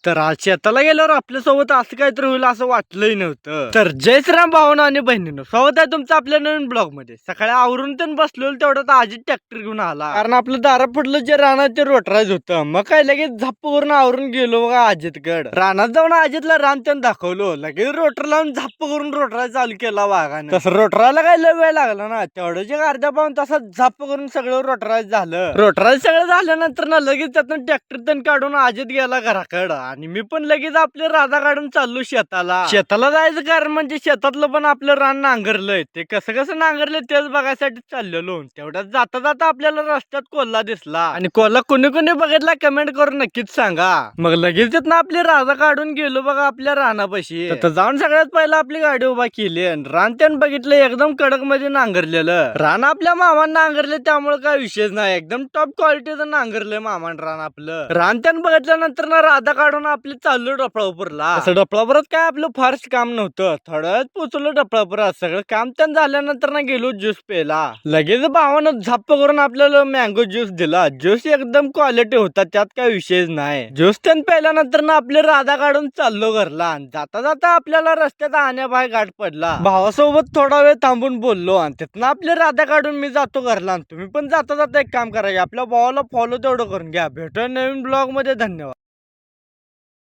तर आज शेताला गेल्यावर आपल्यासोबत असं काहीतरी होईल असं वाटलंही नव्हतं. तर जय श्रीराम भावना आणि बहिणीनं, स्वागत आहे तुमचं आपल्या नवीन ब्लॉग मध्ये. सकाळी आवरून पण बसलेलो तेवढं आजी ट्रॅक्टर घेऊन आला, कारण आपलं दारा फुटलं जे रानात ते रोटरायच होतं. मग काय लगेच झप्प करून आवरून गेलो बघा अजितकड. रानात जाऊन अजितला रान त्यानं दाखवलो, लगेच रोटर लावून झप्प करून रोटराय चालू केला वाघानं. तसं रोटराला काय लय वेळ लागला ना, तेवढं जे अर्ध्या पाऊन तासात झप्प करून सगळं रोटरायच झालं. रोटरायच सगळं झाल्यानंतर ना लगेच त्यातून ट्रॅक्टर तन काढून अजित गेला घराकडं आणि मी पण लगेच आपले राधा काढून चाललो शेताला. शेताला जायचं कारण म्हणजे शेतातलं पण आपलं रान नांगरलंय, ते कसं कसं नांगरलंय तेच बघायसाठी चाललेलो. तेवढ्यात जाता जाता आपल्याला रस्त्यात कोल्हा दिसला, आणि कोल्हा कोणी कोणी बघितला कमेंट करून नक्कीच सांगा. मग लगेच तिथनं आपली राधा काढून गेलो बघा आपल्या रानापाशी. तर जाऊन सगळ्यात पहिला आपली गाडी उभा केली आणि रान त्यानं बघितलं एकदम कडक मध्ये नांगरलेलं. रान आपल्या मामानं नांगरले त्यामुळे काय विषयच नाही, एकदम टॉप क्वालिटीचं नांगरलंय मामान रान आपलं. रान त्यानं बघितल्यानंतर ना राधा काढून आपली चाललो डफळापूरला. असं डफळापुरात काय आपलं फारच काम नव्हतं, थोड्यात पोचलो डफळापुरात. सगळं काम त्यानं झाल्यानंतर ना गेलो ज्यूस प्यायला. लगेच भावानं झप्प करून आपल्याला मँगो ज्यूस दिला. ज्यूस एकदम क्वालिटी होता, त्यात काय विषयच नाही. ज्यूस त्यानं प्यायल्यानंतर ना आपली राधा काढून चाललो घरला. जाता जाता आपल्याला रस्त्यात आण्याबाहेर गाठ पडला. भावासोबत थोडा वेळ थांबून बोललो आणि तिथनं आपली राधा काढून मी जातो घरला. तुम्ही पण जाता जाता एक काम करा, आपल्या भावाला फॉलो तेवढं करून घ्या. भेटूया नवीन ब्लॉग मध्ये. धन्यवाद.